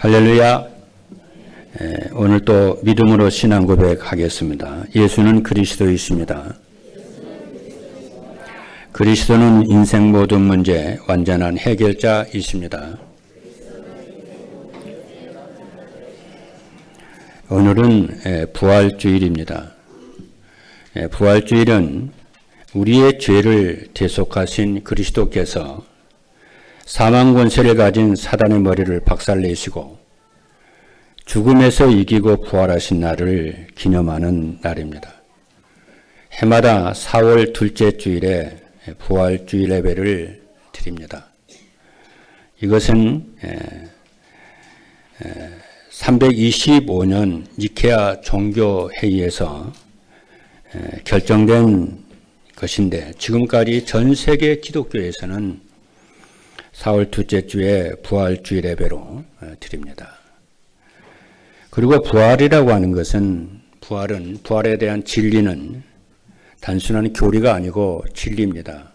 할렐루야. 오늘 또 믿음으로 신앙 고백하겠습니다. 예수는 그리스도이십니다. 그리스도는 인생 모든 문제 완전한 해결자이십니다. 오늘은 부활주일입니다. 부활주일은 우리의 죄를 대속하신 그리스도께서 사망 권세를 가진 사단의 머리를 박살내시고 죽음에서 이기고 부활하신 날을 기념하는 날입니다. 해마다 4월 둘째 주일에 부활주일 예배를 드립니다. 이것은 325년 니케아 종교회의에서 결정된 것인데 지금까지 전 세계 기독교에서는 4월 둘째 주에 부활주일 예배로 드립니다. 그리고 부활이라고 하는 것은 부활에 대한 진리는 단순한 교리가 아니고 진리입니다.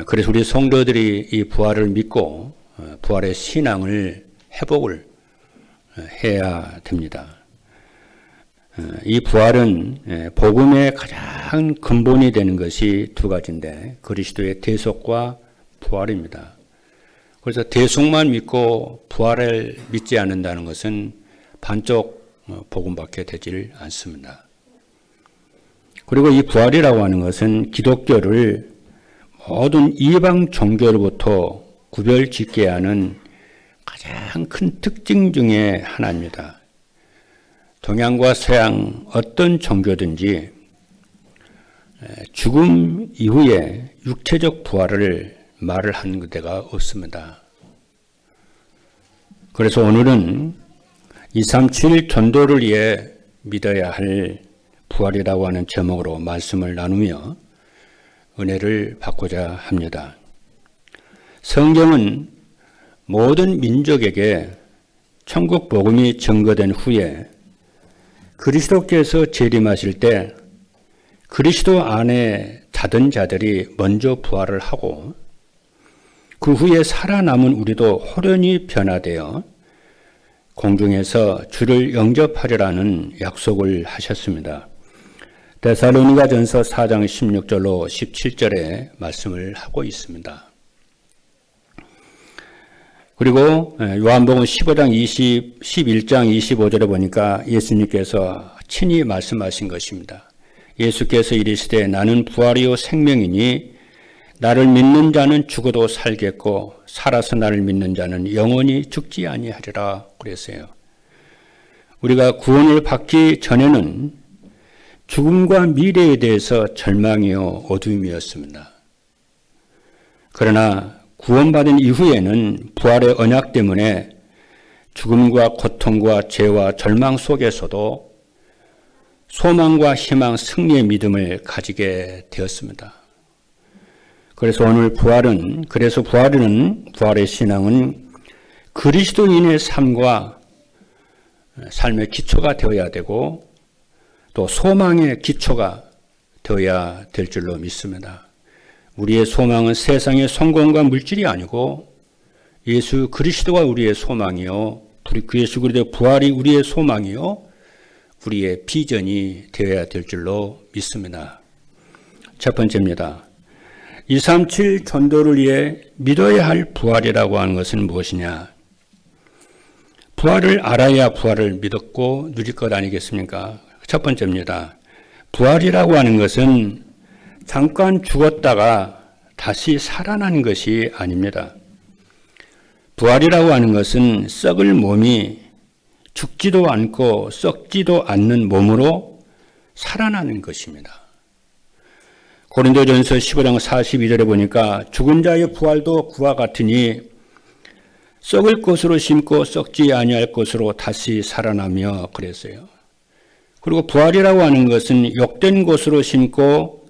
그래서 우리 성도들이 이 부활을 믿고 부활의 신앙을 회복을 해야 됩니다. 이 부활은 복음의 가장 근본이 되는 것이 두 가지인데 그리스도의 대속과 부활입니다. 그래서 대속만 믿고 부활을 믿지 않는다는 것은 반쪽 복음밖에 되질 않습니다. 그리고 이 부활이라고 하는 것은 기독교를 모든 이방 종교로부터 구별짓게 하는 가장 큰 특징 중에 하나입니다. 동양과 서양 어떤 종교든지 죽음 이후에 육체적 부활을 말을 하는 데가 없습니다. 그래서 오늘은 237 전도를 위해 믿어야 할 부활이라고 하는 제목으로 말씀을 나누며 은혜를 받고자 합니다. 성경은 모든 민족에게 천국 복음이 증거된 후에 그리스도께서 재림하실 때 그리스도 안에 자던 자들이 먼저 부활을 하고 그 후에 살아남은 우리도 호련히 변화되어 공중에서 주를 영접하리라는 약속을 하셨습니다. 데살로니가전서 4장 16절로 17절에 말씀을 하고 있습니다. 그리고 요한복음 11장 25절에 보니까 예수님께서 친히 말씀하신 것입니다. 예수께서 이르시되 나는 부활이요 생명이니 나를 믿는 자는 죽어도 살겠고 살아서 나를 믿는 자는 영원히 죽지 아니하리라 그랬어요. 우리가 구원을 받기 전에는 죽음과 미래에 대해서 절망이요 어두움이었습니다. 그러나 구원받은 이후에는 부활의 언약 때문에 죽음과 고통과 죄와 절망 속에서도 소망과 희망, 승리의 믿음을 가지게 되었습니다. 그래서 오늘 부활의 신앙은 그리스도인의 삶과 삶의 기초가 되어야 되고 또 소망의 기초가 되어야 될 줄로 믿습니다. 우리의 소망은 세상의 성공과 물질이 아니고 예수 그리스도가 우리의 소망이요 그 예수 그리스도의 부활이 우리의 소망이요 우리의 비전이 되어야 될 줄로 믿습니다. 첫 번째입니다. 237 전도를 위해 믿어야 할 부활이라고 하는 것은 무엇이냐? 부활을 알아야 부활을 믿었고 누릴 것 아니겠습니까? 첫 번째입니다. 부활이라고 하는 것은 잠깐 죽었다가 다시 살아난 것이 아닙니다. 부활이라고 하는 것은 썩을 몸이 죽지도 않고 썩지도 않는 몸으로 살아나는 것입니다. 고린도전서 15장 42절에 보니까 죽은 자의 부활도 그와 같으니 썩을 것으로 심고 썩지 아니할 것으로 다시 살아나며 그랬어요. 그리고 부활이라고 하는 것은 욕된 것으로 심고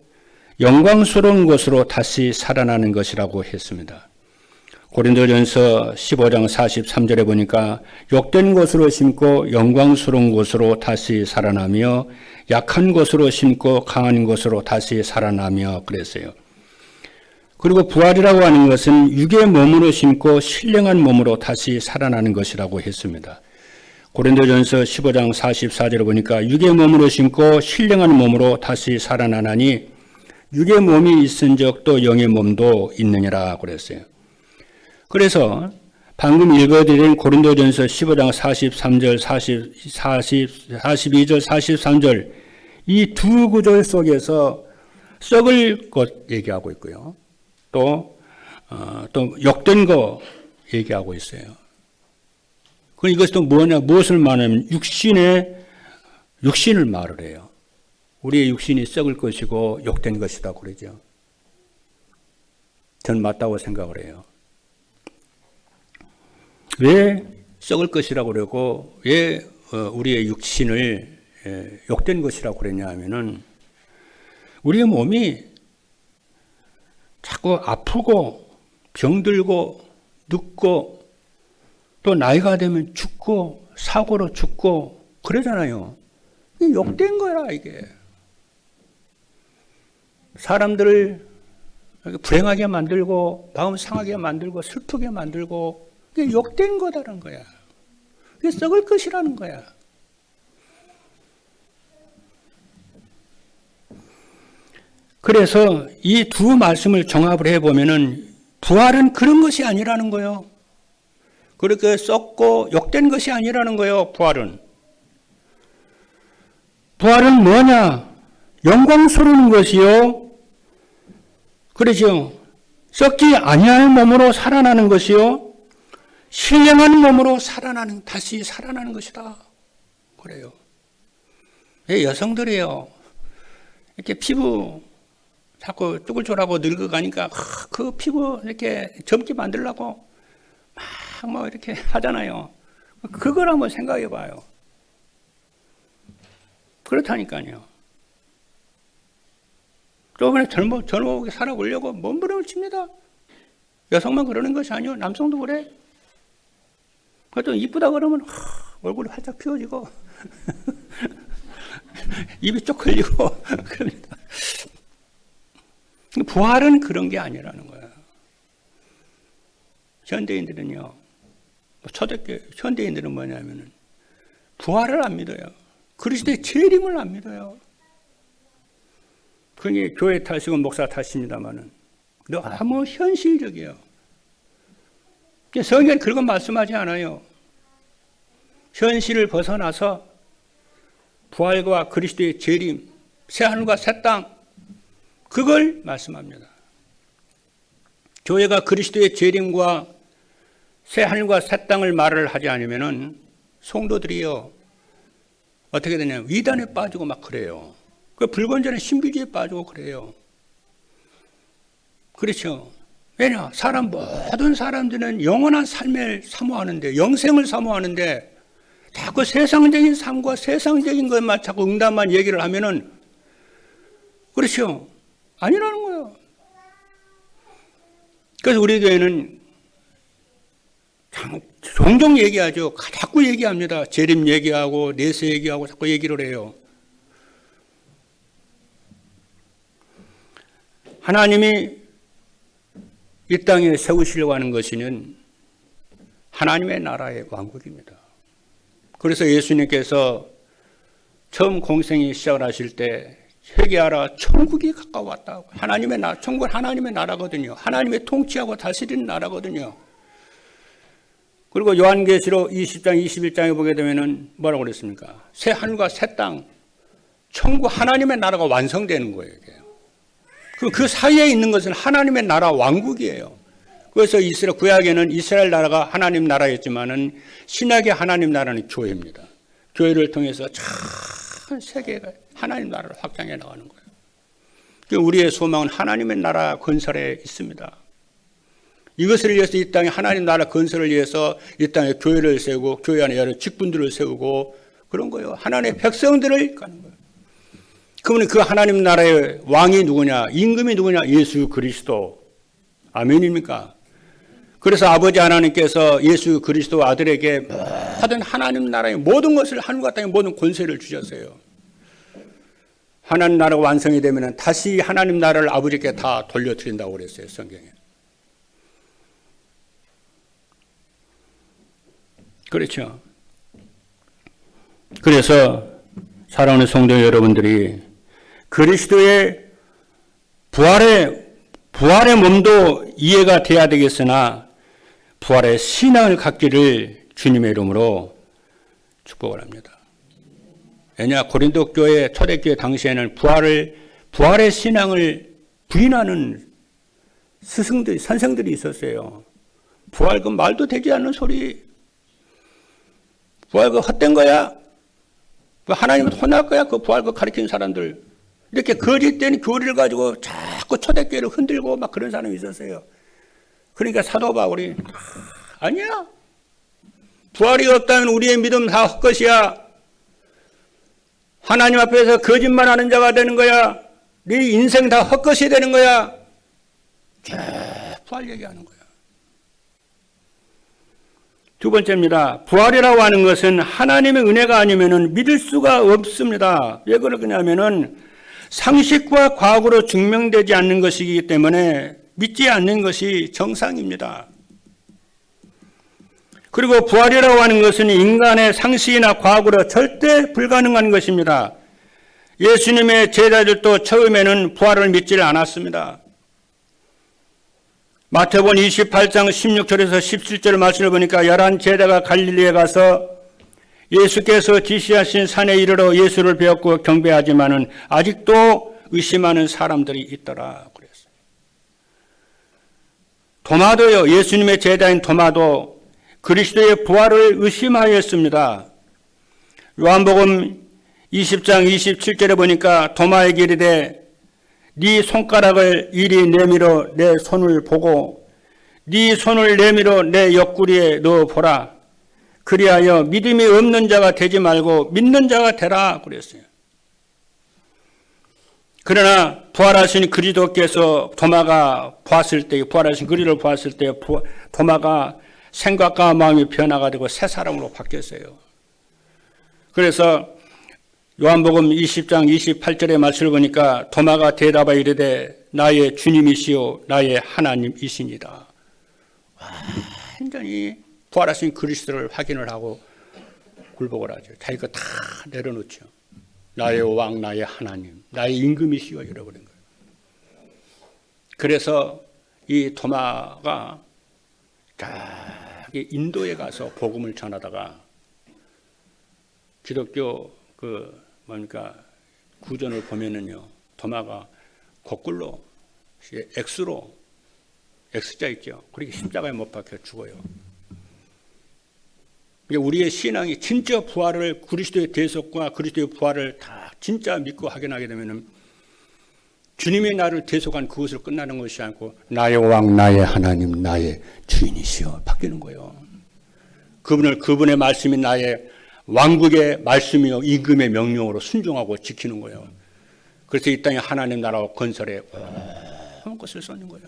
영광스러운 것으로 다시 살아나는 것이라고 했습니다. 고린도전서 15장 43절에 보니까 욕된 것으로 심고 영광스러운 것으로 다시 살아나며 약한 것으로 심고 강한 것으로 다시 살아나며 그랬어요. 그리고 부활이라고 하는 것은 육의 몸으로 심고 신령한 몸으로 다시 살아나는 것이라고 했습니다. 고린도전서 15장 44절에 보니까 육의 몸으로 심고 신령한 몸으로 다시 살아나나니 육의 몸이 있은 적 또 영의 몸도 있느니라 그랬어요. 그래서 방금 읽어드린 고린도전서 15장 43절, 42절, 43절 이 두 구절 속에서 썩을 것 얘기하고 있고요. 또 욕된 거 얘기하고 있어요. 그럼 이것이 또 뭐냐, 무엇을 말하냐면 육신을 말을 해요. 우리의 육신이 썩을 것이고 욕된 것이다 그러죠. 전 맞다고 생각을 해요. 왜 썩을 것이라고 그러고 왜 우리의 육신을 욕된 것이라고 그랬냐 하면은 우리의 몸이 자꾸 아프고 병들고 늙고 또 나이가 되면 죽고 사고로 죽고 그러잖아요. 이게 욕된 거라 이게. 사람들을 불행하게 만들고 마음 상하게 만들고 슬프게 만들고 이게 욕된 거다라는 거야. 이게 썩을 것이라는 거야. 그래서 이 두 말씀을 종합을 해보면은 부활은 그런 것이 아니라는 거예요. 그렇게 썩고 욕된 것이 아니라는 거예요. 부활은 뭐냐? 영광스러운 것이요. 그러죠. 썩지 아니할 몸으로 살아나는 것이요. 신령한 몸으로 다시 살아나는 것이다. 그래요. 여성들이요. 이렇게 피부 자꾸 쭈글쭈글하고 늙어가니까 그 피부 이렇게 젊게 만들려고 막 이렇게 하잖아요. 그걸 한번 생각해 봐요. 그렇다니까요. 조금은 젊어보게 살아보려고 몸부림을 칩니다. 여성만 그러는 것이 아니요. 남성도 그래. 또 이쁘다 그러면 얼굴이 활짝 피어지고 입이 쪽 걸리고 그럽니다. 부활은 그런 게 아니라는 거야. 현대인들은요, 초대교회 현대인들은 뭐냐면은 부활을 안 믿어요. 그리스도의 재림을 안 믿어요. 그게 교회 탓이고 목사 탓입니다만은 너무 현실적이에요. 성경은 그런 건 말씀하지 않아요. 현실을 벗어나서 부활과 그리스도의 재림, 새 하늘과 새 땅 그걸 말씀합니다. 교회가 그리스도의 재림과 새 하늘과 새 땅을 말을 하지 않으면은 성도들이요 어떻게 되냐면 위단에 빠지고 막 그래요. 그 불건전한 신비주의에 빠지고 그래요. 그렇죠. 왜냐? 모든 사람들은 영원한 삶을 사모하는데 영생을 사모하는데 자꾸 세상적인 삶과 세상적인 것만 자꾸 응답만 얘기를 하면은 그렇죠. 아니라는 거예요. 그래서 우리 교회는 종종 얘기하죠. 자꾸 얘기합니다. 재림 얘기하고 내세 얘기하고 자꾸 얘기를 해요. 하나님이 이 땅에 세우시려고 하는 것은 하나님의 나라의 왕국입니다. 그래서 예수님께서 처음 공생이 시작을 하실 때 회개하라 천국이 가까웠다. 하나님의 나라, 천국은 하나님의 나라거든요. 하나님의 통치하고 다스리는 나라거든요. 그리고 요한계시록 20장 21장에 보게 되면은 뭐라고 그랬습니까? 새 하늘과 새 땅, 천국 하나님의 나라가 완성되는 거예요. 그 사이에 있는 것은 하나님의 나라 왕국이에요. 그래서 구약에는 이스라엘 나라가 하나님 나라였지만은 신약의 하나님 나라는 교회입니다. 교회를 통해서 전 세계가 하나님 나라를 확장해 나가는 거예요. 우리의 소망은 하나님의 나라 건설에 있습니다. 이것을 위해서 이 땅에 하나님 나라 건설을 위해서 이 땅에 교회를 세우고 교회 안에 여러 직분들을 세우고 그런 거예요. 하나님의 백성들을 가는 거예요. 그러면 그 하나님 나라의 왕이 누구냐? 임금이 누구냐? 예수 그리스도. 아멘입니까? 그래서 아버지 하나님께서 예수 그리스도 아들에게 모든 하나님 나라의 모든 것을 하늘과 땅의 모든 권세를 주셨어요. 하나님 나라가 완성이 되면 다시 하나님 나라를 아버지께 다 돌려드린다고 그랬어요, 성경에. 그렇죠. 그래서 사랑하는 성도 여러분들이 그리스도의 부활의 몸도 이해가 돼야 되겠으나 부활의 신앙을 갖기를 주님의 이름으로 축복을 합니다. 왜냐, 고린도 교회 초대교회 당시에는 부활의 신앙을 부인하는 선생들이 있었어요. 부활 그 말도 되지 않는 소리. 부활 그 헛된 거야. 그 하나님한테 혼날 거야. 그 부활 그 가르치는 사람들. 이렇게 거짓된 교리를 가지고 자꾸 초대교회를 흔들고 막 그런 사람이 있었어요. 그러니까 사도 바울이 아니야. 부활이 없다면 우리의 믿음 다 헛것이야. 하나님 앞에서 거짓말하는 자가 되는 거야. 네 인생 다 헛것이 되는 거야. 부활 얘기하는 거야. 두 번째입니다. 부활이라고 하는 것은 하나님의 은혜가 아니면 믿을 수가 없습니다. 왜 그러냐면은 상식과 과학으로 증명되지 않는 것이기 때문에 믿지 않는 것이 정상입니다. 그리고 부활이라고 하는 것은 인간의 상식이나 과학으로 절대 불가능한 것입니다. 예수님의 제자들도 처음에는 부활을 믿지를 않았습니다. 마태복음 28장 16절에서 17절 말씀을 보니까 11 제자가 갈릴리에 가서 예수께서 지시하신 산에 이르러 예수를 배웠고 경배하지만은 아직도 의심하는 사람들이 있더라 그랬어요. 도마도요, 예수님의 제자인 도마도 그리스도의 부활을 의심하였습니다. 요한복음 20장 27절에 보니까 도마에게 이르되 네 손가락을 이리 내밀어 내 손을 보고 네 손을 내밀어 내 옆구리에 넣어보라. 그리하여 믿음이 없는 자가 되지 말고 믿는 자가 되라 그랬어요. 그러나 부활하신 그리스도께서 도마가 보았을 때, 부활하신 그리스도를 보았을 때 도마가 생각과 마음이 변화가 되고 새 사람으로 바뀌었어요. 그래서 요한복음 20장 28절의 말씀을 보니까 도마가 대답하여 이르되 나의 주님이시요 나의 하나님이시니라. 완전히 부활하신 그리스도를 확인을 하고 굴복을 하죠. 자기가 다 내려놓죠. 나의 왕, 나의 하나님, 나의 임금이시여 이러버린 거예요. 그래서 이 도마가 인도에 가서 복음을 전하다가 기독교 구전을 보면은요, 도마가 거꾸로 X자 있죠. 그렇게 십자가에 못 박혀 죽어요. 우리의 신앙이 진짜 부활을 그리스도의 대속과 그리스도의 부활을 다 진짜 믿고 확인하게 되면은 주님이 나를 대속한 그것을 끝나는 것이 않고 나의 왕, 나의 하나님, 나의 주인이시여 바뀌는 거예요. 그분의 말씀이 나의 왕국의 말씀이요 임금의 명령으로 순종하고 지키는 거예요. 그래서 이 땅에 하나님 나라와 건설에 온 것을 쏟는 거예요.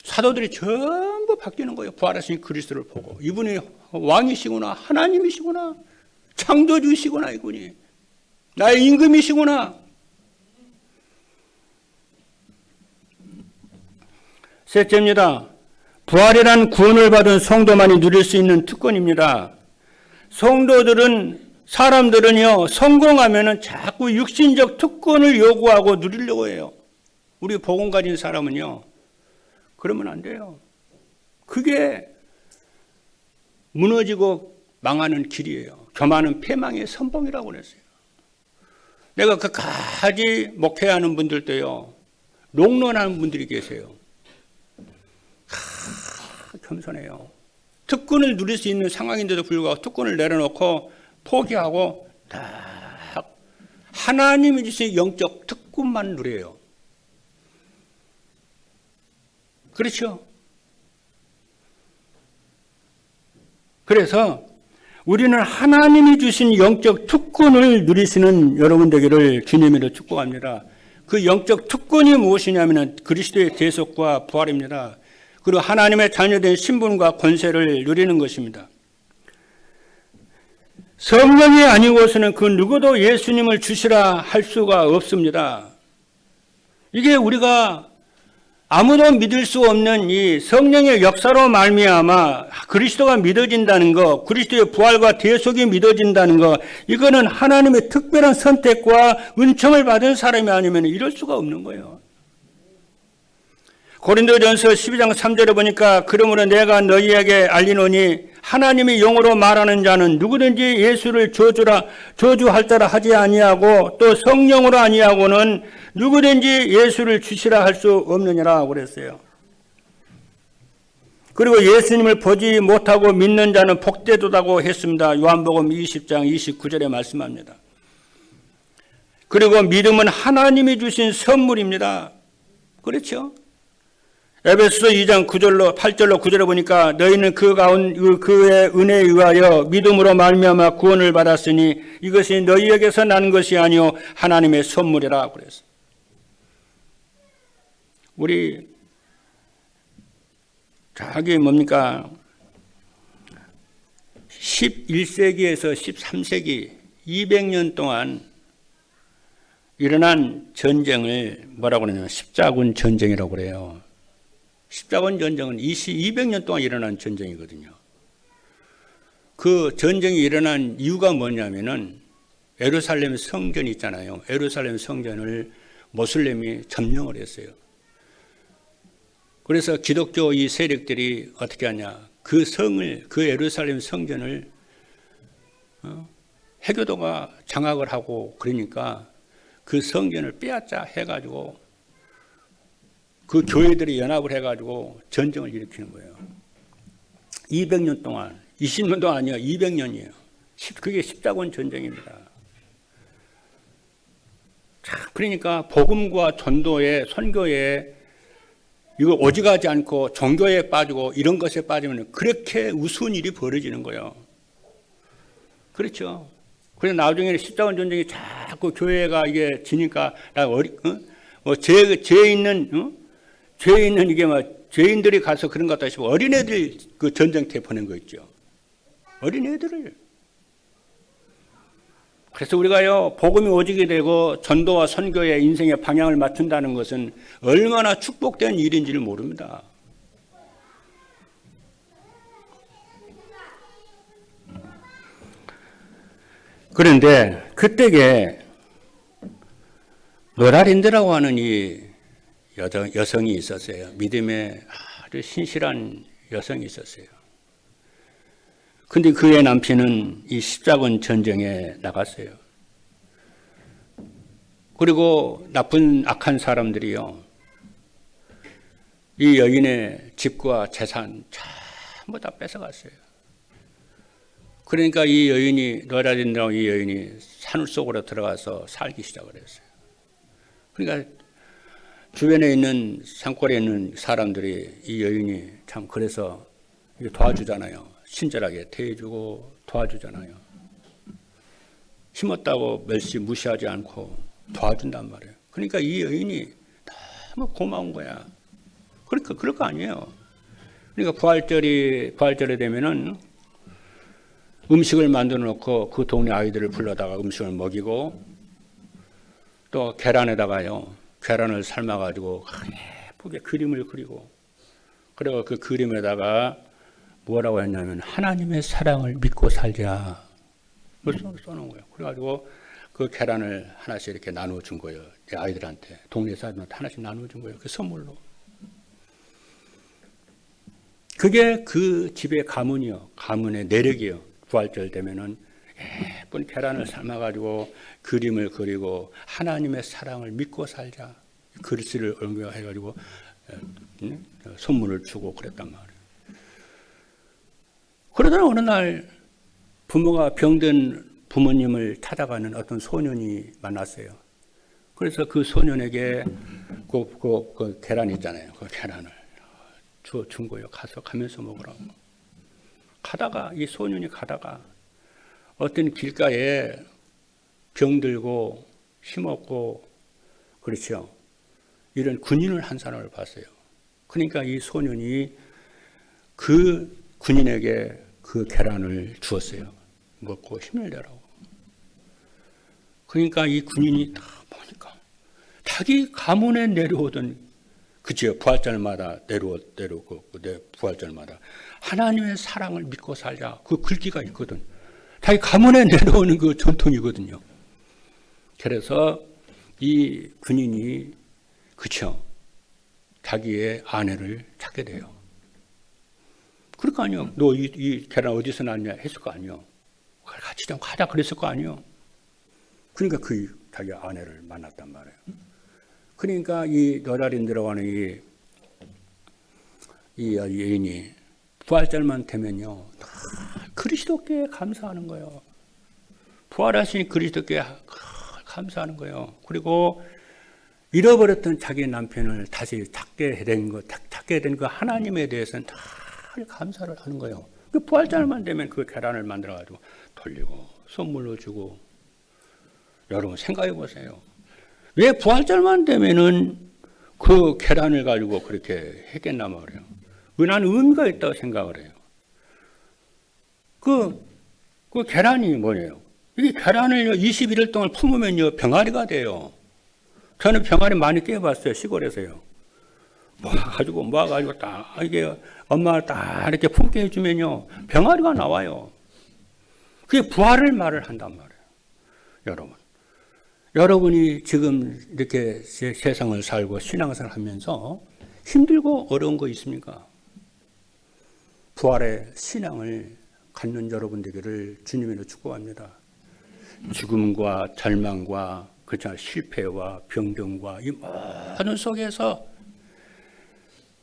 사도들이 전부 바뀌는 거예요. 부활하신 그리스도를 보고 이분이 왕이시구나, 하나님이시구나, 창조주시구나, 이분이 나의 임금이시구나. 셋째입니다. 부활이란 구원을 받은 성도만이 누릴 수 있는 특권입니다. 사람들은요, 성공하면은 자꾸 육신적 특권을 요구하고 누리려고 해요. 우리 복음 가진 사람은요, 그러면 안 돼요. 그게 무너지고 망하는 길이에요. 교만은 패망의 선봉이라고 그랬어요. 내가 끝까지 목회하는 분들도요, 롱런하는 분들이 계세요. 겸손해요. 특권을 누릴 수 있는 상황인데도 불구하고 특권을 내려놓고 포기하고 다 하나님이 주신 영적 특권만 누려요. 그렇죠? 그래서 우리는 하나님이 주신 영적 특권을 누리시는 여러분 되기를 주님으로 축복합니다. 그 영적 특권이 무엇이냐면 그리스도의 대속과 부활입니다. 그리고 하나님의 자녀된 신분과 권세를 누리는 것입니다. 성령이 아니고서는 그 누구도 예수님을 주시라 할 수가 없습니다. 이게 우리가 아무도 믿을 수 없는 이 성령의 역사로 말미암아 그리스도가 믿어진다는 것, 그리스도의 부활과 대속이 믿어진다는 것, 이거는 하나님의 특별한 선택과 은총을 받은 사람이 아니면 이럴 수가 없는 거예요. 고린도전서 12장 3절에 보니까 그러므로 내가 너희에게 알리노니 하나님이 영으로 말하는 자는 누구든지 예수를 저주할자라 하지 아니하고 또 성령으로 아니하고는 누구든지 예수를 주시라 할 수 없느니라 그랬어요. 그리고 예수님을 보지 못하고 믿는 자는 복되도다고 했습니다. 요한복음 20장 29절에 말씀합니다. 그리고 믿음은 하나님이 주신 선물입니다. 그렇죠? 에베소서 2장 9절로 8절로 9절에 보니까 너희는 그의 은혜에 의하여 믿음으로 말미암아 구원을 받았으니 이것이 너희에게서 난 것이 아니요 하나님의 선물이라 그랬어요. 우리 저기 뭡니까 11세기에서 13세기 200년 동안 일어난 전쟁을 뭐라고 그러냐면 십자군 전쟁이라고 그래요. 십자군 전쟁은 200년 동안 일어난 전쟁이거든요. 그 전쟁이 일어난 이유가 뭐냐면은 예루살렘 성전이 있잖아요. 예루살렘 성전을 모슬렘이 점령을 했어요. 그래서 기독교 이 세력들이 어떻게 하냐. 그 예루살렘 성전을 해교도가 장악을 하고 그러니까 그 성전을 빼앗자 해가지고 그 교회들이 연합을 해가지고 전쟁을 일으키는 거예요. 200년 동안, 20년도 아니에요. 200년이에요. 그게 십자군 전쟁입니다. 그러니까 복음과 전도에, 선교에 이거 오직하지 않고 종교에 빠지고 이런 것에 빠지면 그렇게 우스운 일이 벌어지는 거예요. 그렇죠. 그래서 나중에는 십자군 전쟁이 자꾸 교회가 이게 지니까 죄 있는 이게 죄인들이 가서 그런 것 같다 싶고 어린애들 그 전쟁터에 보낸 거 있죠. 어린애들을. 그래서 우리가요, 복음이 오직이 되고 전도와 선교의 인생의 방향을 맞춘다는 것은 얼마나 축복된 일인지를 모릅니다. 그런데 그때에 노라린드라고 하는 이 여성이 있었어요. 믿음에 아주 신실한 여성이 있었어요. 근데 그의 남편은 이 십자군 전쟁에 나갔어요. 그리고 나쁜 악한 사람들이요, 이 여인의 집과 재산 전부 다 뺏어갔어요. 그러니까 이 여인이, 노라린드라고 이 여인이 산을 속으로 들어가서 살기 시작을 했어요. 그러니까 주변에 있는 산골에 있는 사람들이 이 여인이 참 그래서 도와주잖아요. 친절하게 대해주고 도와주잖아요. 힘없다고 멸시 무시하지 않고 도와준단 말이에요. 그러니까 이 여인이 너무 고마운 거야. 그러니까 그럴 거 아니에요. 그러니까 부활절에 되면은 음식을 만들어 놓고 그 동네 아이들을 불러다가 음식을 먹이고 또 계란에다가요, 계란을 삶아가지고 예쁘게 그림을 그리고, 그리고 그 그림에다가 뭐라고 했냐면 하나님의 사랑을 믿고 살자 써놓은 거예요. 그래가지고 그 계란을 하나씩 이렇게 나누어 준 거예요. 내 아이들한테, 동네 사람한테 하나씩 나누어 준 거예요. 그 선물로. 그게 그 집의 가문이요, 가문의 내력이요. 부활절 되면은 예쁜 계란을 삶아가지고 그림을 그리고 하나님의 사랑을 믿고 살자, 글씨를 옮겨해가지고 선물을 주고 그랬단 말이에요. 그러다가 어느 날 부모가 병든 부모님을 찾아가는 어떤 소년이 만났어요. 그래서 그 소년에게 그 계란 있잖아요. 그 계란을 준 거예요. 가면서 먹으라고. 가다가 이 소년이 가다가 어떤 길가에 병들고 힘없고 그렇죠, 이런 군인을 한 사람을 봤어요. 그러니까 이 소년이 그 군인에게 그 계란을 주었어요. 먹고 힘을 내라고. 그러니까 이 군인이 다 보니까 자기 가문에 내려오던 그치요, 부활절마다 내려오고 부활절마다 하나님의 사랑을 믿고 살자, 그 글귀가 있거든. 자기 가문에 내려오는 그 전통이거든요. 그래서 이 군인이 그쵸, 자기의 아내를 찾게 돼요. 그럴 거 아니요. 너 이 계란 어디서 났냐 했을 거 아니요. 같이 좀 가자 그랬을 거 아니요. 그러니까 그 자기 아내를 만났단 말이에요. 그러니까 이 너다린 들어가는 이 여인이 부활절만 되면요, 그리스도께 감사하는 거예요. 부활하신 그리스도께 감사하는 거예요. 그리고 잃어버렸던 자기 남편을 다시 찾게 된 그 하나님에 대해서는 다 감사를 하는 거예요. 그 부활절만 되면 그 계란을 만들어가지고 돌리고 선물로 주고. 여러분 생각해 보세요. 왜 부활절만 되면은 그 계란을 가지고 그렇게 했겠나 말이에요. 나는 의미가 있다고 생각을 해요. 그 계란이 뭐예요? 이 계란을 21일 동안 품으면요, 병아리가 돼요. 저는 병아리 많이 깨봤어요, 시골에서요. 모아가지고 딱, 이게 엄마가 딱 이렇게 품게 해주면요, 병아리가 나와요. 그게 부활을 말을 한단 말이에요. 여러분. 여러분이 지금 이렇게 세상을 살고 신앙생활 하면서 힘들고 어려운 거 있습니까? 부활의 신앙을 갖는 여러분 되기를 주님으로 축복합니다. 죽음과 절망과 그렇죠, 실패와 병정과 이 모든 속에서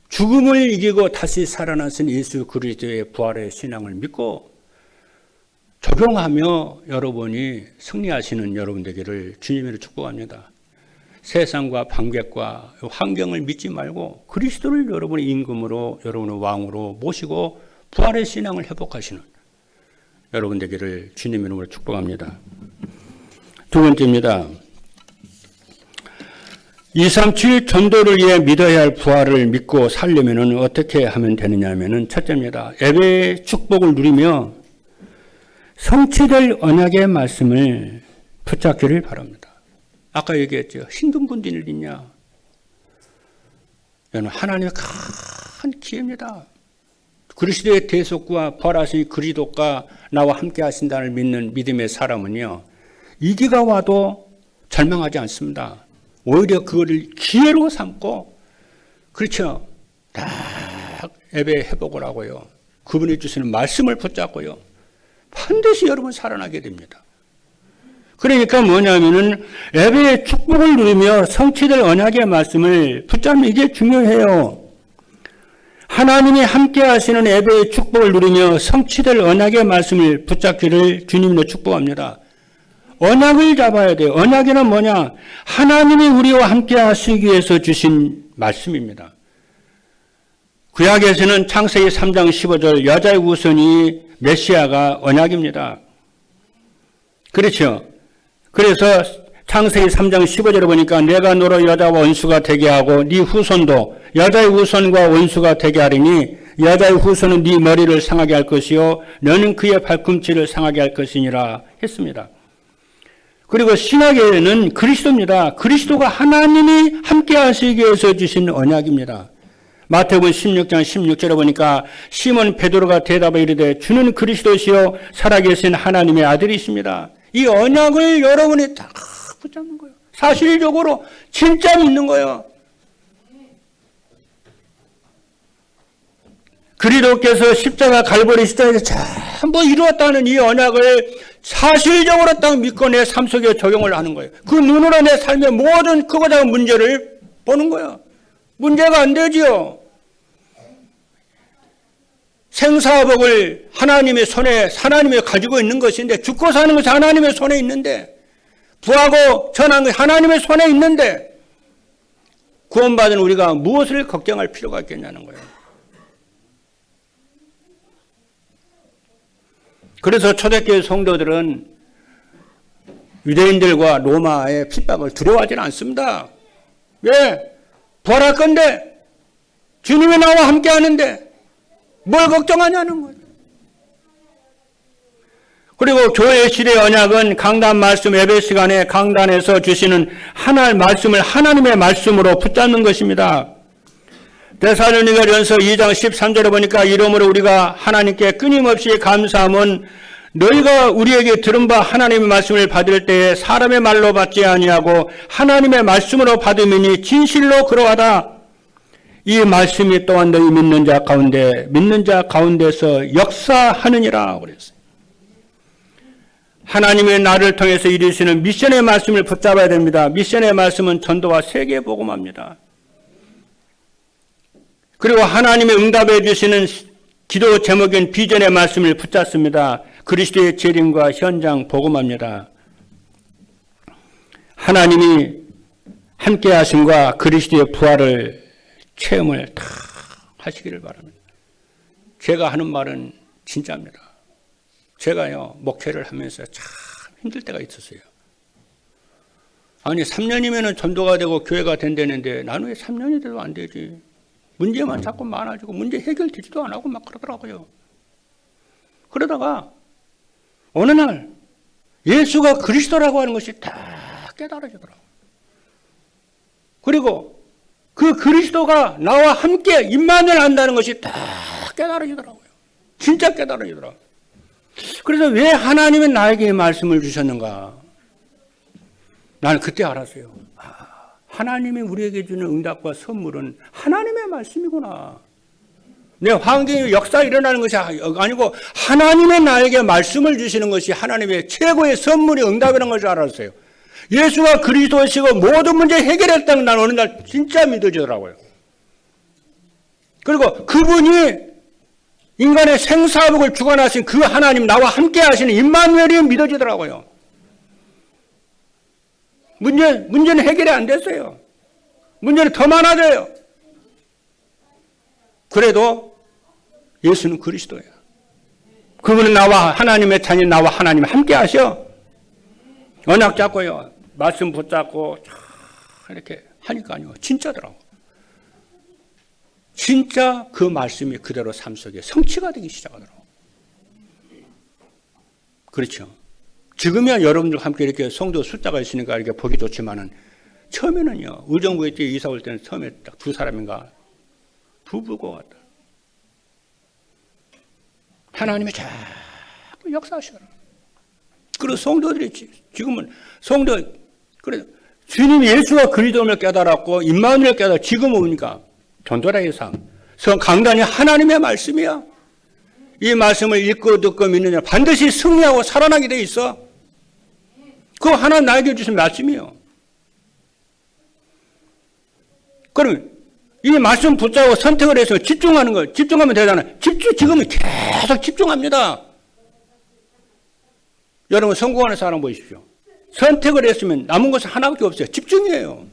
죽음을 이기고 다시 살아나신 예수 그리스도의 부활의 신앙을 믿고 적용하며 여러분이 승리하시는 여러분 되기를 주님으로 축복합니다. 세상과 반객과 환경을 믿지 말고 그리스도를 여러분의 임금으로, 여러분의 왕으로 모시고 부활의 신앙을 회복하시는 여러분 되기를 주님 이름으로 축복합니다. 두 번째입니다. 237 전도를 위해 믿어야 할 부활을 믿고 살려면 어떻게 하면 되느냐 하면, 첫째입니다. 예배의 축복을 누리며 성취될 언약의 말씀을 붙잡기를 바랍니다. 아까 얘기했죠. 힘든 분들이 있냐? 여러분, 하나님의 큰 기회입니다. 그리스도의 대속과 부활하신 그리스도가 나와 함께 하신다를 믿는 믿음의 사람은요, 위기가 와도 절망하지 않습니다. 오히려 그거를 기회로 삼고, 그렇죠, 딱 예배 회복을 하고요, 그분이 주시는 말씀을 붙잡고요, 반드시 여러분 살아나게 됩니다. 그러니까 뭐냐면은 예배의 축복을 누리며 성취될 언약의 말씀을 붙잡는, 이게 중요해요. 하나님이 함께 하시는 예배의 축복을 누리며 성취될 언약의 말씀을 붙잡기를 주님으로 축복합니다. 언약을 잡아야 돼요. 언약이란 뭐냐? 하나님이 우리와 함께 하시기 위해서 주신 말씀입니다. 구약에서는 창세기 3장 15절 여자의 후손이 메시아가 언약입니다. 그렇죠? 그래서 창세기 3장 15절에 보니까 내가 너로 여자와 원수가 되게 하고 네 후손도 여자의 후손과 원수가 되게 하리니 여자의 후손은 네 머리를 상하게 할 것이요 너는 그의 발꿈치를 상하게 할 것이니라 했습니다. 그리고 신약에는 그리스도입니다. 그리스도가 하나님이 함께 하시기 위해서 주신 언약입니다. 마태복음 16장 16절에 보니까 시몬 베드로가 대답하여 이르되 주는 그리스도시요 살아계신 하나님의 아들이십니다. 이 언약을 여러분이 다 붙잡는 거예요. 사실적으로 진짜 믿는 거예요. 그리스도께서 십자가 갈보리 십자가에서 전부 이루었다는 이 언약을 사실적으로 딱 믿고 내 삶 속에 적용을 하는 거예요. 그 눈으로 내 삶의 모든 크고 작은 문제를 보는 거예요. 문제가 안 되지요. 생사복을 하나님의 손에, 하나님이 가지고 있는 것인데, 죽고 사는 것이 하나님의 손에 있는데, 부하고 전한 것이 하나님의 손에 있는데, 구원받은 우리가 무엇을 걱정할 필요가 있겠냐는 거예요. 그래서 초대교회 성도들은 유대인들과 로마의 핍박을 두려워하지는 않습니다. 왜? 부활할 건데, 주님이 나와 함께 하는데 뭘 걱정하냐는 거예요. 그리고 교회 시대 언약은 강단 말씀 예배 시간에 강단에서 주시는 하나의 말씀을 하나님의 말씀으로 붙잡는 것입니다. 데살로니가전서 2장 13절에 보니까 이러므로 우리가 하나님께 끊임없이 감사함은 너희가 우리에게 들은 바 하나님의 말씀을 받을 때에 사람의 말로 받지 아니하고 하나님의 말씀으로 받음이니 진실로 그러하다. 이 말씀이 또한 너희 믿는 자 가운데서 역사하느니라 그랬어요. 하나님의 나를 통해서 이루시는 미션의 말씀을 붙잡아야 됩니다. 미션의 말씀은 전도와 세계 복음화입니다. 그리고 하나님의 응답해 주시는 기도 제목인 비전의 말씀을 붙잡습니다. 그리스도의 재림과 현장 복음화입니다. 하나님이 함께 하심과 그리스도의 부활을 체험을 다 하시기를 바랍니다. 제가 하는 말은 진짜입니다. 제가요, 목회를 하면서 참 힘들 때가 있었어요. 아니, 3년이면 전도가 되고 교회가 된다는데 나는 왜 3년이 돼도 안 되지? 문제만 자꾸 많아지고 문제 해결되지도 안 하고 막 그러더라고요. 그러다가 어느 날 예수가 그리스도라고 하는 것이 다 깨달아지더라고요. 그리고 그 그리스도가 나와 함께 임만을 한다는 것이 다 깨달아지더라고요. 진짜 깨달아지더라고요. 그래서 왜 하나님은 나에게 말씀을 주셨는가? 나는 그때 알았어요. 하나님이 우리에게 주는 응답과 선물은 하나님의 말씀이구나. 내 환경의 역사 일어나는 것이 아니고 하나님의 나에게 말씀을 주시는 것이 하나님의 최고의 선물이 응답이라는 것을 알았어요. 예수가 그리스도시고 모든 문제 해결했다는 난 어느 날 진짜 믿어지더라고요. 그리고 그분이 인간의 생사복을 주관하신 그 하나님, 나와 함께 하시는 임마누엘이 믿어지더라고요. 문제는 해결이 안 됐어요. 문제는 더 많아져요. 그래도 예수는 그리스도예요. 그분은 나와 하나님의 자녀, 나와 하나님 함께 하셔. 언약 잡고요. 말씀 붙잡고 이렇게 하니까요. 진짜더라고. 진짜 그 말씀이 그대로 삶 속에 성취가 되기 시작하더라고. 그렇죠. 지금이야 여러분들과 함께 이렇게 성도 숫자가 있으니까 이렇게 보기 좋지만은 처음에는요. 의정부에 이사 올 때는 처음에 딱 두 사람인가 부부고 같다. 하나님이 자꾸 역사하시더라고요. 그리고 성도들이 지금은 그래 주님 예수가 그리스도를 깨달았고 임마누엘 깨달았고 지금 오니까 전도라의 삶. 강단이 하나님의 말씀이야. 이 말씀을 읽고 듣고 믿는 자 반드시 승리하고 살아나게 돼 있어. 그거 하나님 나에게 주신 말씀이요. 그러면 이 말씀 붙잡고 선택을 해서 집중하는 거예요. 집중하면 되잖아요. 지금은 계속 집중합니다. 여러분 성공하는 사람 보십시오. 선택을 했으면 남은 것은 하나밖에 없어요. 집중이에요.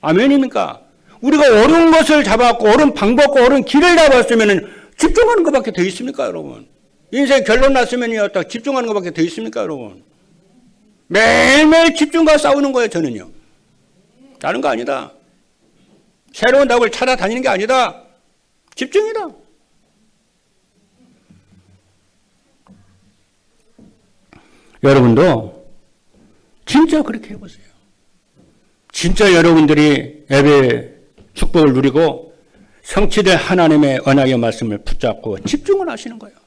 아멘입니까? 우리가 옳은 것을 잡았고 옳은 방법과 옳은 길을 잡았으면 집중하는 것밖에 더 있습니까, 여러분? 인생 결론 났으면요, 집중하는 것밖에 더 있습니까, 여러분? 매일매일 집중과 싸우는 거예요, 저는요. 다른 거 아니다. 새로운 답을 찾아다니는 게 아니다. 집중이다. 여러분도 진짜 그렇게 해보세요. 진짜 여러분들이 예배 축복을 누리고 성취된 하나님의 언약의 말씀을 붙잡고 집중을 하시는 거예요.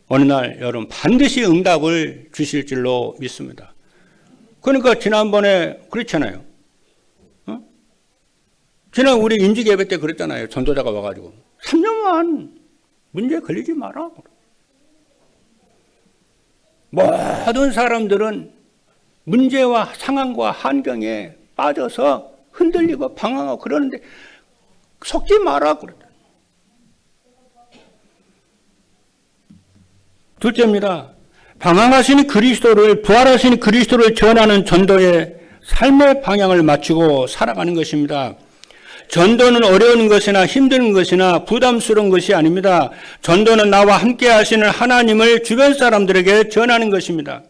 어느 날 여러분 반드시 응답을 주실 줄로 믿습니다. 그러니까 지난번에 그렇잖아요. 지난 우리 인직 예배 때 그랬잖아요. 전도자가 와가지고 3년만 문제 걸리지 마라. 모든 사람들은 문제와 상황과 환경에 빠져서 흔들리고 방황하고 그러는데 속지 마라 그러다. 둘째입니다. 방황하신 그리스도를 부활하신 그리스도를 전하는 전도의 삶의 방향을 맞추고 살아가는 것입니다. 전도는 어려운 것이나 힘든 것이나 부담스러운 것이 아닙니다. 전도는 나와 함께 하시는 하나님을 주변 사람들에게 전하는 것입니다.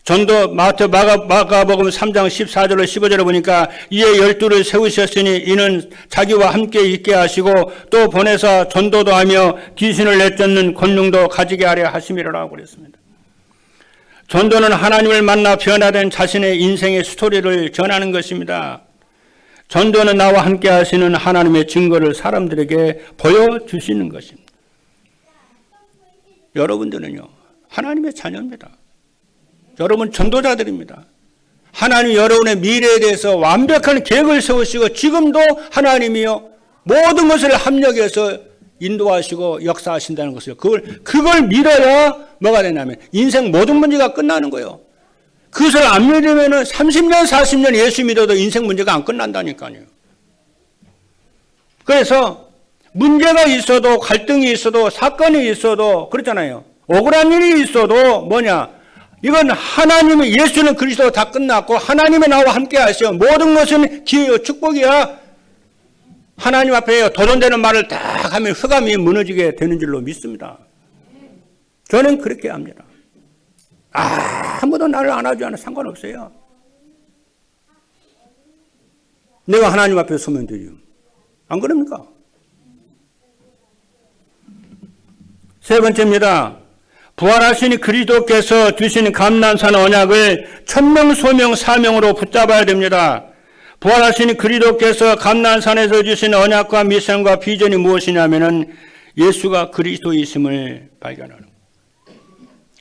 전도 마가복음 3장 14절로 15절에 보니까 이에 12를 세우셨으니 이는 자기와 함께 있게 하시고 또 보내사 전도도 하며 귀신을 내쫓는 권능도 가지게 하려 하심이라고 그랬습니다. 전도는 하나님을 만나 변화된 자신의 인생의 스토리를 전하는 것입니다. 전도는 나와 함께 하시는 하나님의 증거를 사람들에게 보여주시는 것입니다. 여러분들은요, 하나님의 자녀입니다. 여러분 전도자들입니다. 하나님 여러분의 미래에 대해서 완벽한 계획을 세우시고 지금도 하나님이요 모든 것을 합력해서 인도하시고 역사하신다는 것을 그걸 믿어야 뭐가 되냐면 인생 모든 문제가 끝나는 거예요. 그것을 안 믿으면 30년 40년 예수 믿어도 인생 문제가 안 끝난다니까요. 그래서 문제가 있어도 갈등이 있어도 사건이 있어도 그렇잖아요. 억울한 일이 있어도 뭐냐, 이건 하나님의 예수는 그리스도 다 끝났고 하나님의 나와 함께 하시오. 모든 것은 기회요 축복이야. 하나님 앞에 도전되는 말을 딱 하면 흑암이 무너지게 되는 줄로 믿습니다. 저는 그렇게 합니다. 아무도 나를 안아주지 않아 상관없어요. 내가 하나님 앞에 서면 되죠. 안 그럽니까? 세 번째입니다. 부활하신 그리스도께서 주신 감난산 언약을 천명, 소명, 사명으로 붙잡아야 됩니다. 부활하신 그리스도께서 감난산에서 주신 언약과 미션과 비전이 무엇이냐면은 예수가 그리스도이심을 발견하는 거예요.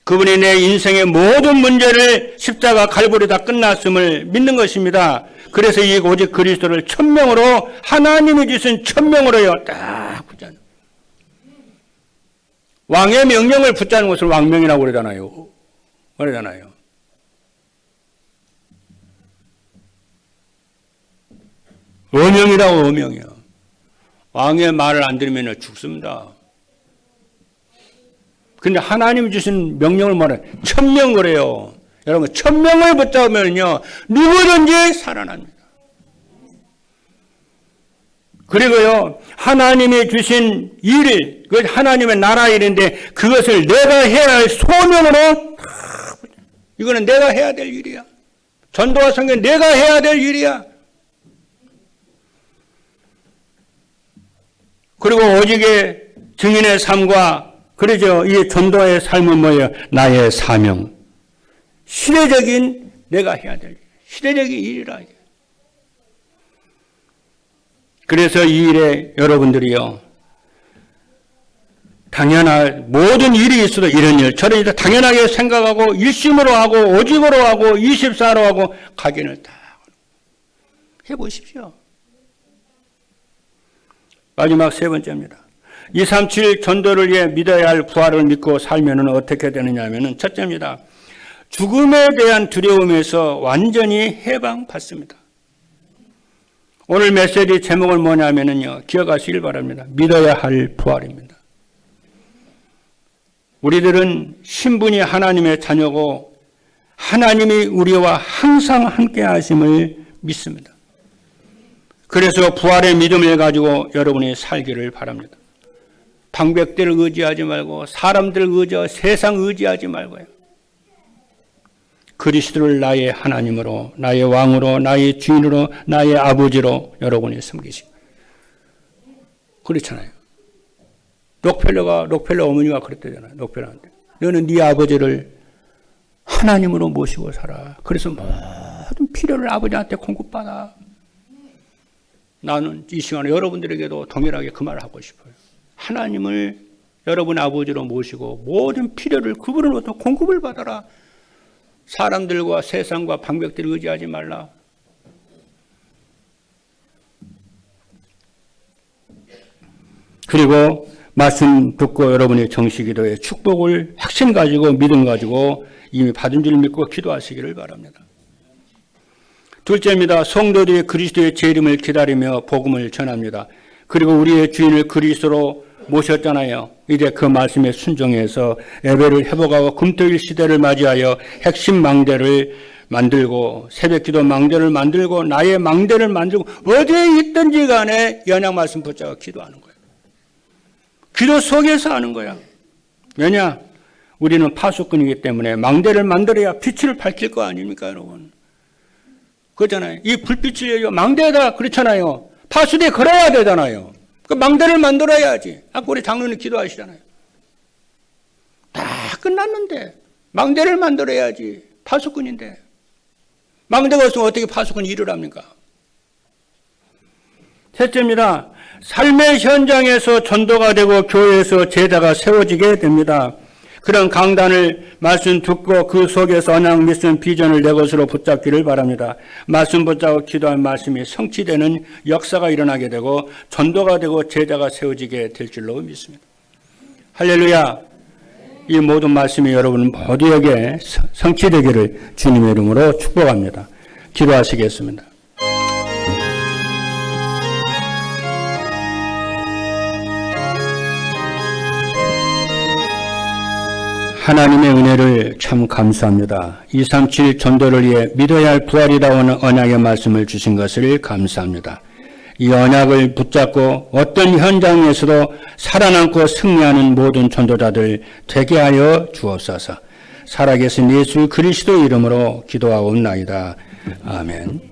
그분이 내 인생의 모든 문제를 십자가 갈보리 다 끝났음을 믿는 것입니다. 그래서 이 오직 그리스도를 천명으로 하나님이 주신 천명으로요 딱 붙잡는. 왕의 명령을 붙잡는 것을 왕명이라고 그러잖아요. 그러잖아요. 어명이라고 어명이요. 왕의 말을 안 들으면 죽습니다. 근데 하나님이 주신 명령을 뭐래? 천명을 해요. 여러분, 천명을 붙잡으면요, 누구든지 살아납니다. 그리고요, 하나님이 주신 일, 그 하나님의 나라 일인데, 그것을 내가 해야 할 소명으로, 이거는 내가 해야 될 일이야. 전도와 선교 내가 해야 될 일이야. 그리고 오직의 증인의 삶과 그러죠. 이 전도의 삶은 뭐예요? 나의 사명. 시대적인 내가 해야 될 일. 시대적인 일이라. 그래서 이 일에 여러분들이요. 당연한 모든 일이 있어도 이런 일, 저런 일 당연하게 생각하고 일심으로 하고 오직으로 하고 24로 하고 각인을 다 해보십시오. 마지막 세 번째입니다. 237 전도를 위해 믿어야 할 부활을 믿고 살면 어떻게 되느냐 하면 첫째입니다. 죽음에 대한 두려움에서 완전히 해방받습니다. 오늘 메시지 제목은 뭐냐면요. 기억하시길 바랍니다. 믿어야 할 부활입니다. 우리들은 신분이 하나님의 자녀고 하나님이 우리와 항상 함께 하심을 믿습니다. 그래서 부활의 믿음을 가지고 여러분이 살기를 바랍니다. 방백들을 의지하지 말고 사람들을 의지하고 세상 의지하지 말고요. 그리스도를 나의 하나님으로, 나의 왕으로, 나의 주인으로, 나의 아버지로 여러분이 섬기시고. 그렇잖아요. 록펠러 어머니가 그랬대잖아요. 록펠러한테. 너는 네 아버지를 하나님으로 모시고 살아. 그래서 모든 필요를 아버지한테 공급받아. 나는 이 시간에 여러분들에게도 동일하게 그 말을 하고 싶어요. 하나님을 여러분 아버지로 모시고 모든 필요를 그분으로부터 공급을 받아라. 사람들과 세상과 방백들을 의지하지 말라. 그리고 말씀 듣고 여러분의 정식기도에 축복을 확신 가지고 믿음 가지고 이미 받은 줄 믿고 기도하시기를 바랍니다. 둘째입니다. 성도들이 그리스도의 재림을 기다리며 복음을 전합니다. 그리고 우리의 주인을 그리스도로 모셨잖아요. 이제 그 말씀에 순종해서 예배를 회복하고 금토일 시대를 맞이하여 핵심 망대를 만들고 새벽기도 망대를 만들고 나의 망대를 만들고 어디에 있든지 간에 연약 말씀 붙잡아 기도하는 거예요. 기도 속에서 하는 거야. 왜냐? 우리는 파수꾼이기 때문에 망대를 만들어야 빛을 밝힐 거 아닙니까, 여러분? 그렇잖아요. 이 불빛을 망대에다 그렇잖아요. 파수대에 걸어야 되잖아요. 그 망대를 만들어야지. 아까 우리 장로님 기도하시잖아요. 다 끝났는데 망대를 만들어야지. 파수꾼인데. 망대가 없으면 어떻게 파수꾼 일을 합니까? 셋째입니다. 삶의 현장에서 전도가 되고 교회에서 제자가 세워지게 됩니다. 그런 강단을 말씀 듣고 그 속에서 언약 미션 비전을 내 것으로 붙잡기를 바랍니다. 말씀 붙잡고 기도한 말씀이 성취되는 역사가 일어나게 되고 전도가 되고 제자가 세워지게 될 줄로 믿습니다. 할렐루야. 이 모든 말씀이 여러분 모두에게 성취되기를 주님의 이름으로 축복합니다. 기도하시겠습니다. 하나님의 은혜를 참 감사합니다. 237 전도를 위해 믿어야 할 부활이라는 언약의 말씀을 주신 것을 감사합니다. 이 언약을 붙잡고 어떤 현장에서도 살아남고 승리하는 모든 전도자들 되게 하여 주옵소서. 살아계신 예수 그리스도 이름으로 기도하옵나이다. 아멘.